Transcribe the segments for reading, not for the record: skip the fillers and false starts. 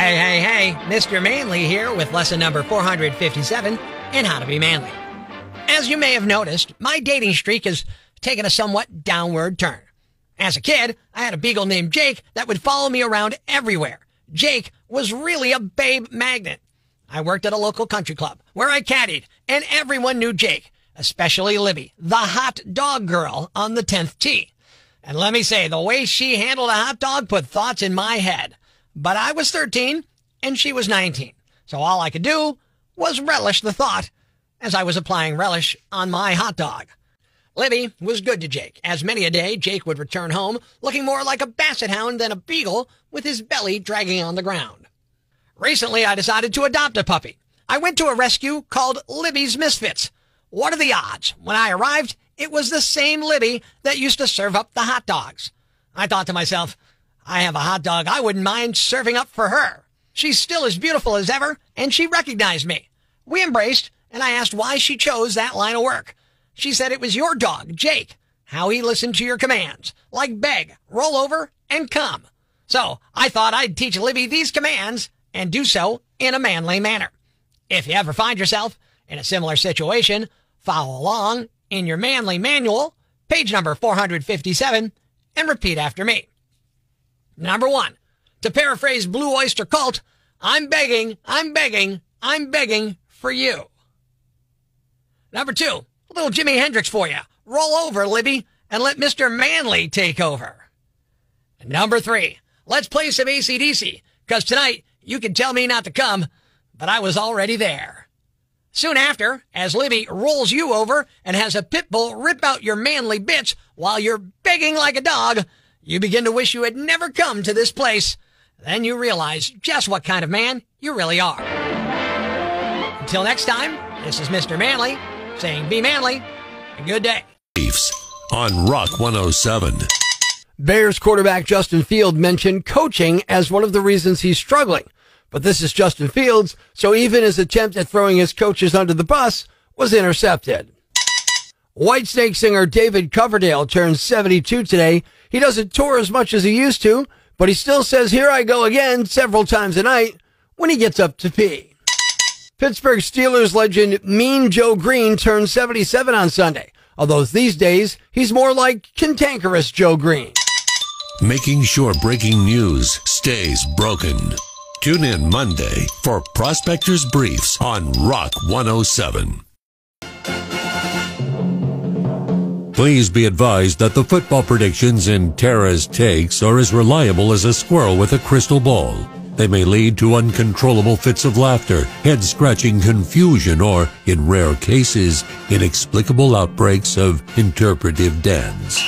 Hey, Mr. Manly here with lesson number 457 in How to Be Manly. As you may have noticed, my dating streak has taken a somewhat downward turn. As a kid, I had a beagle named Jake that would follow me around everywhere. Jake was really a babe magnet. I worked at a local country club where I caddied, and everyone knew Jake, especially Libby, the hot dog girl on the 10th tee. And let me say, the way she handled a hot dog put thoughts in my head. But I was 13 and she was 19. So all I could do was relish the thought as I was applying relish on my hot dog. Libby was good to Jake, as many a day Jake would return home looking more like a basset hound than a beagle with his belly dragging on the ground. Recently, I decided to adopt a puppy. I went to a rescue called Libby's Misfits. What are the odds? When I arrived, it was the same Libby that used to serve up the hot dogs. I thought to myself, I have a hot dog I wouldn't mind serving up for her. She's still as beautiful as ever, and she recognized me. We embraced, and I asked why she chose that line of work. She said it was your dog, Jake, how he listened to your commands, like beg, roll over, and come. So I thought I'd teach Libby these commands and do so in a manly manner. If you ever find yourself in a similar situation, follow along in your manly manual, page number 457, and repeat after me. Number 1, to paraphrase Blue Oyster Cult, I'm begging for you. Number 2, a little Jimi Hendrix for you. Roll over, Libby, and let Mr. Manly take over. And number 3, let's play some AC/DC, because tonight you can tell me not to come, but I was already there. Soon after, as Libby rolls you over and has a pit bull rip out your manly bits while you're begging like a dog, you begin to wish you had never come to this place. Then you realize just what kind of man you really are. Until next time, this is Mr. Manly saying be manly and good day. Chiefs on Rock 107. Bears quarterback Justin Fields mentioned coaching as one of the reasons he's struggling. But this is Justin Fields, so even his attempt at throwing his coaches under the bus was intercepted. Whitesnake singer David Coverdale turns 72 today. He doesn't tour as much as he used to, but he still says, "Here I go again," several times a night when he gets up to pee. Pittsburgh Steelers legend Mean Joe Green turns 77 on Sunday, although these days he's more like cantankerous Joe Green. Making sure breaking news stays broken. Tune in Monday for Prospector's Briefs on Rock 107. Please be advised that the football predictions in Tara's Takes are as reliable as a squirrel with a crystal ball. They may lead to uncontrollable fits of laughter, head-scratching confusion, or, in rare cases, inexplicable outbreaks of interpretive dance.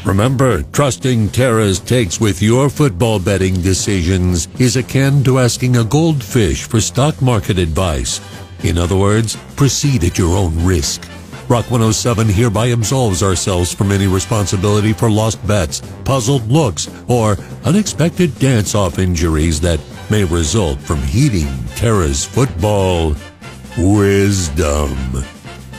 Remember, trusting Tara's Takes with your football betting decisions is akin to asking a goldfish for stock market advice. In other words, proceed at your own risk. Rock 107 hereby absolves ourselves from any responsibility for lost bets, puzzled looks, or unexpected dance-off injuries that may result from heeding Tara's football wisdom.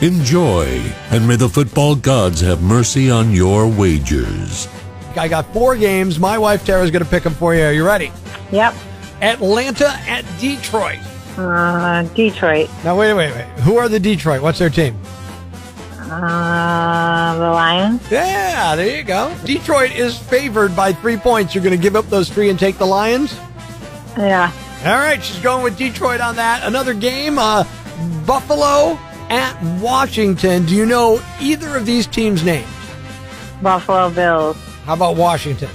Enjoy, and may the football gods have mercy on your wagers. I got 4 games. My wife Tara's going to pick them for you. Are you ready? Yep. Atlanta at Detroit. Detroit. Now, wait. Who are the Detroit? What's their team? The Lions. Yeah, there you go. Detroit is favored by 3 points. You're going to give up those 3 and take the Lions? Yeah. All right, she's going with Detroit on that. Another game, Buffalo at Washington. Do you know either of these teams' names? Buffalo Bills. How about Washington?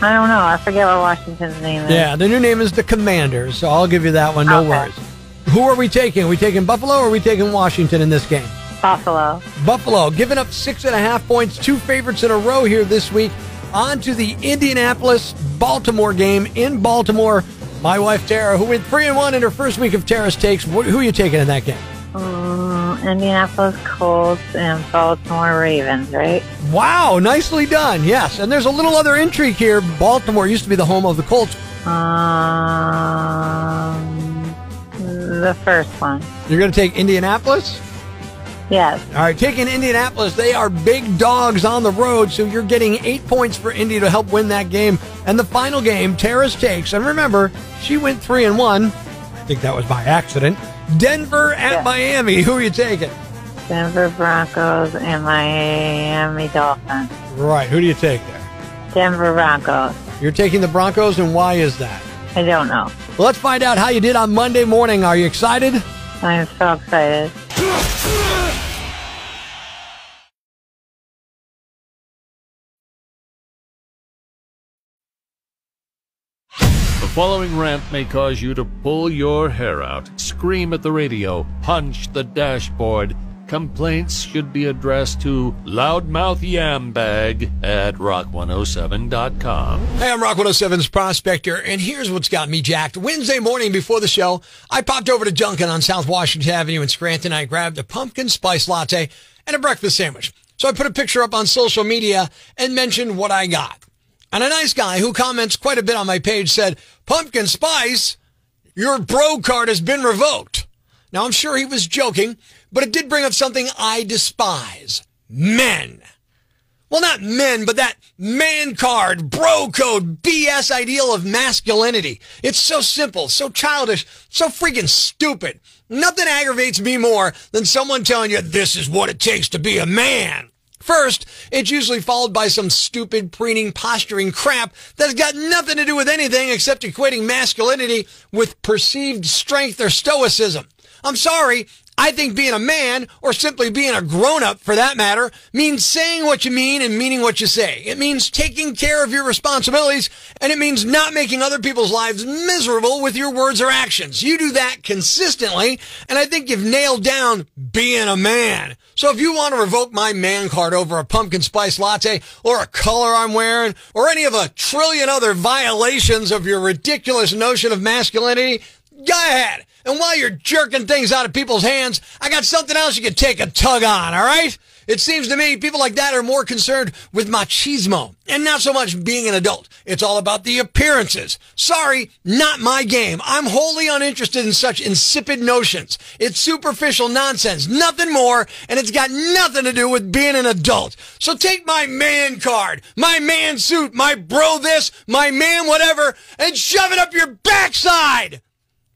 I don't know. I forget what Washington's name is. Yeah, the new name is the Commanders, so I'll give you that one. No worries. Who are we taking? Are we taking Buffalo or are we taking Washington in this game? Buffalo. Buffalo, giving up 6.5 points, 2 favorites in a row here this week. On to the Indianapolis-Baltimore game in Baltimore. My wife, Tara, who went 3-1 in her first week of Tara's Takes. Who are you taking in that game? Indianapolis Colts and Baltimore Ravens, right? Wow, nicely done. Yes, and there's a little other intrigue here. Baltimore used to be the home of the Colts. The first one. You're going to take Indianapolis? Yes. All right, taking Indianapolis. They are big dogs on the road, so you're getting 8 points for Indy to help win that game. And the final game, Tara's takes. And remember, she went 3-1. I think that was by accident. Denver at Miami. Who are you taking? Denver Broncos and Miami Dolphins. Right. Who do you take there? Denver Broncos. You're taking the Broncos, and why is that? I don't know. Well, let's find out how you did on Monday morning. Are you excited? I'm so excited. The following rant may cause you to pull your hair out, scream at the radio, punch the dashboard. Complaints should be addressed to loudmouth.yambag at rock107.com. Hey, I'm Rock 107's Prospector, and here's what's got me jacked. Wednesday morning before the show, I popped over to Dunkin' on South Washington Avenue in Scranton. I grabbed a pumpkin spice latte and a breakfast sandwich. So I put a picture up on social media and mentioned what I got. And a nice guy who comments quite a bit on my page said, "Pumpkin spice, your bro card has been revoked." Now, I'm sure he was joking, but it did bring up something I despise. Men. Well, not men, but that man card, bro code, BS ideal of masculinity. It's so simple, so childish, so freaking stupid. Nothing aggravates me more than someone telling you this is what it takes to be a man. First, it's usually followed by some stupid, preening, posturing crap that's got nothing to do with anything except equating masculinity with perceived strength or stoicism. I'm sorry, I think being a man, or simply being a grown-up for that matter, means saying what you mean and meaning what you say. It means taking care of your responsibilities, and it means not making other people's lives miserable with your words or actions. You do that consistently, and I think you've nailed down being a man. So if you want to revoke my man card over a pumpkin spice latte, or a color I'm wearing, or any of a trillion other violations of your ridiculous notion of masculinity, go ahead. And while you're jerking things out of people's hands, I got something else you can take a tug on, all right? It seems to me people like that are more concerned with machismo and not so much being an adult. It's all about the appearances. Sorry, not my game. I'm wholly uninterested in such insipid notions. It's superficial nonsense, nothing more, and it's got nothing to do with being an adult. So take my man card, my man suit, my bro this, my man whatever, and shove it up your backside.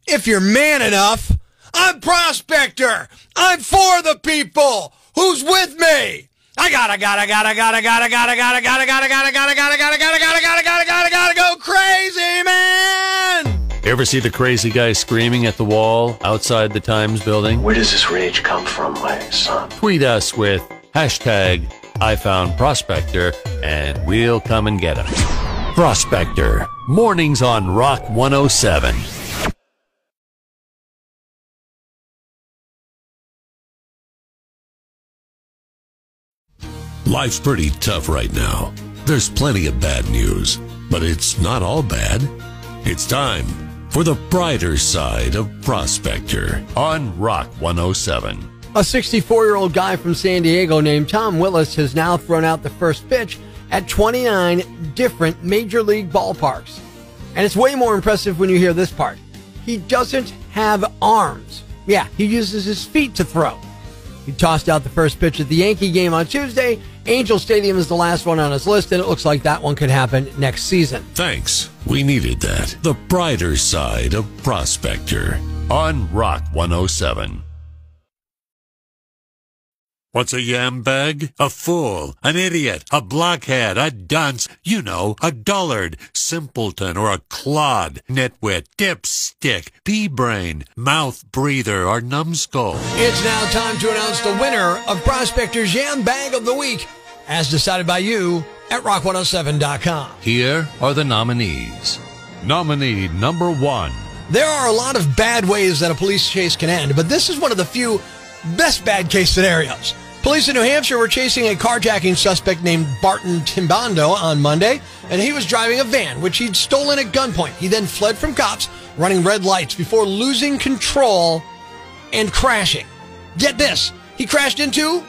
If you're man enough. I'm Prospector. I'm for the people. Who's with me? I gotta go crazy, man. Ever see the crazy guy screaming at the wall outside the Times building? Where does this rage come from, my son? Tweet us with hashtag #IFoundProspector and we'll come and get him. Prospector, mornings on Rock 107. Life's pretty tough right now. There's plenty of bad news, but it's not all bad. It's time for the brighter side of Prospector on Rock 107. A 64-year-old guy from San Diego named Tom Willis has now thrown out the first pitch at 29 different major league ballparks. And it's way more impressive when you hear this part. He doesn't have arms. Yeah, he uses his feet to throw. He tossed out the first pitch at the Yankee game on Tuesday. Angel Stadium is the last one on his list, and it looks like that one could happen next season. Thanks. We needed that. The brighter side of Prospector on Rock 107. What's a yam bag? A fool, an idiot, a blockhead, a dunce, you know, a dullard, simpleton, or a clod, nitwit, dipstick, pea-brain, mouth breather, or numbskull. It's now time to announce the winner of Prospector's Yam Bag of the Week, as decided by you at rock107.com. Here are the nominees. Nominee number 1. There are a lot of bad ways that a police chase can end, but this is one of the few best bad case scenarios. Police in New Hampshire were chasing a carjacking suspect named Barton Timbando on Monday, and he was driving a van, which he'd stolen at gunpoint. He then fled from cops, running red lights before losing control and crashing. Get this, he crashed into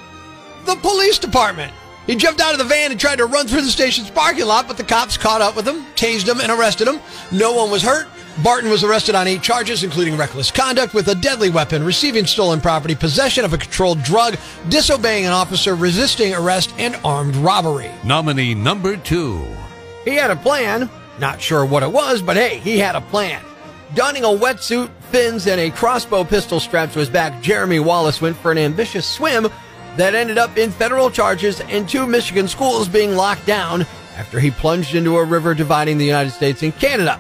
the police department. He jumped out of the van and tried to run through the station's parking lot, but the cops caught up with him, tased him, and arrested him. No one was hurt, Barton was arrested on 8 charges, including reckless conduct with a deadly weapon, receiving stolen property, possession of a controlled drug, disobeying an officer, resisting arrest, and armed robbery. Nominee number 2. He had a plan. Not sure what it was, but hey, he had a plan. Donning a wetsuit, fins, and a crossbow pistol strapped to his back, Jeremy Wallace went for an ambitious swim that ended up in federal charges and 2 Michigan schools being locked down after he plunged into a river dividing the United States and Canada.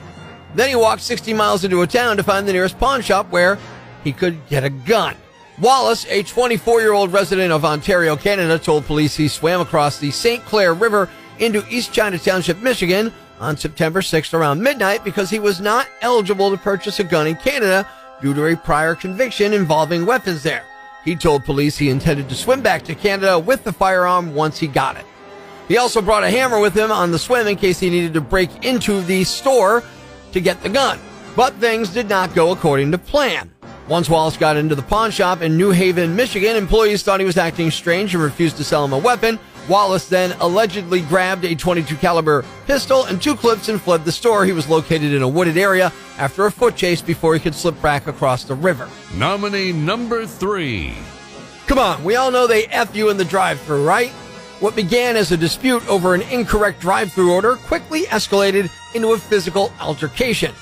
Then he walked 60 miles into a town to find the nearest pawn shop where he could get a gun. Wallace, a 24-year-old resident of Ontario, Canada, told police he swam across the St. Clair River into East China Township, Michigan on September 6th around midnight because he was not eligible to purchase a gun in Canada due to a prior conviction involving weapons there. He told police he intended to swim back to Canada with the firearm once he got it. He also brought a hammer with him on the swim in case he needed to break into the store to get the gun. But things did not go according to plan. Once Wallace got into the pawn shop in New Haven, Michigan, employees thought he was acting strange and refused to sell him a weapon. Wallace then allegedly grabbed a .22 caliber pistol and 2 clips and fled the store. He was located in a wooded area after a foot chase before he could slip back across the river. Nominee number 3. Come on, we all know they F you in the drive-thru, right? What began as a dispute over an incorrect drive-thru order quickly escalated into a physical altercation.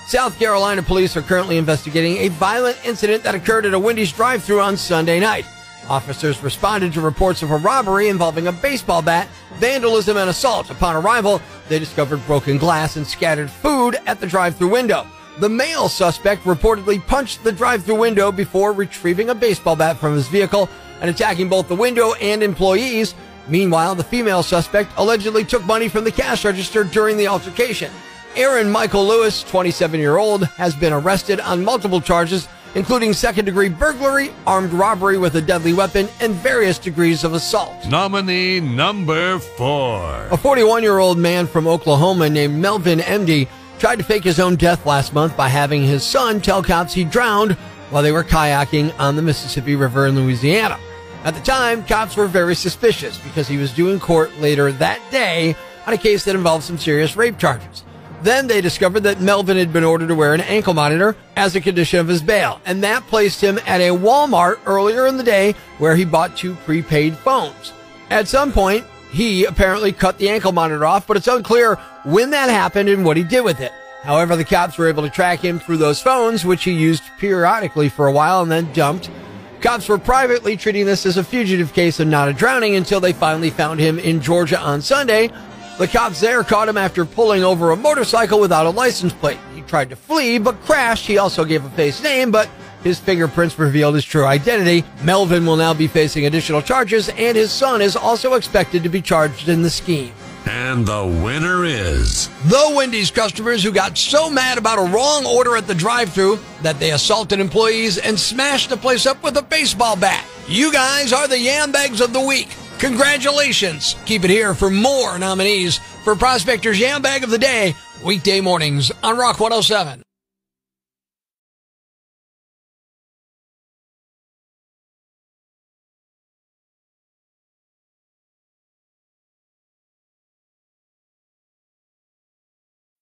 South Carolina police are currently investigating a violent incident that occurred at a Wendy's drive-thru on Sunday night. Officers responded to reports of a robbery involving a baseball bat, vandalism, and assault. Upon arrival, they discovered broken glass and scattered food at the drive-thru window. The male suspect reportedly punched the drive-thru window before retrieving a baseball bat from his vehicle and attacking both the window and employees. Meanwhile, the female suspect allegedly took money from the cash register during the altercation. Aaron Michael Lewis, 27-year-old, has been arrested on multiple charges, including second-degree burglary, armed robbery with a deadly weapon, and various degrees of assault. Nominee number 4. A 41-year-old man from Oklahoma named Melvin MD tried to fake his own death last month by having his son tell cops he drowned while they were kayaking on the Mississippi River in Louisiana. At the time, cops were very suspicious because he was due in court later that day on a case that involved some serious rape charges. Then they discovered that Melvin had been ordered to wear an ankle monitor as a condition of his bail, and that placed him at a Walmart earlier in the day where he bought 2 prepaid phones. At some point, he apparently cut the ankle monitor off, but it's unclear when that happened and what he did with it. However, the cops were able to track him through those phones, which he used periodically for a while and then dumped. Cops were privately treating this as a fugitive case and not a drowning until they finally found him in Georgia on Sunday. The cops there caught him after pulling over a motorcycle without a license plate. He tried to flee, but crashed. He also gave a fake name, but his fingerprints revealed his true identity. Melvin will now be facing additional charges, and his son is also expected to be charged in the scheme. And the winner is The Wendy's customers who got so mad about a wrong order at the drive-thru that they assaulted employees and smashed the place up with a baseball bat. You guys are the Yam Bags of the Week. Congratulations. Keep it here for more nominees for Prospector's Yam Bag of the Day, weekday mornings on Rock 107.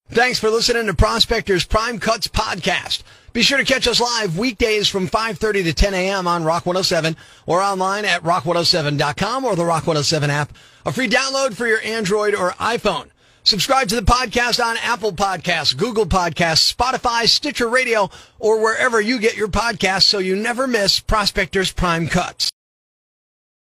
Thanks for listening to Prospector's Prime Cuts podcast. Be sure to catch us live weekdays from 5:30 to 10 a.m. on Rock 107 or online at rock107.com or the Rock 107 app, a free download for your Android or iPhone. Subscribe to the podcast on Apple Podcasts, Google Podcasts, Spotify, Stitcher Radio, or wherever you get your podcasts so you never miss Prospector's Prime Cuts.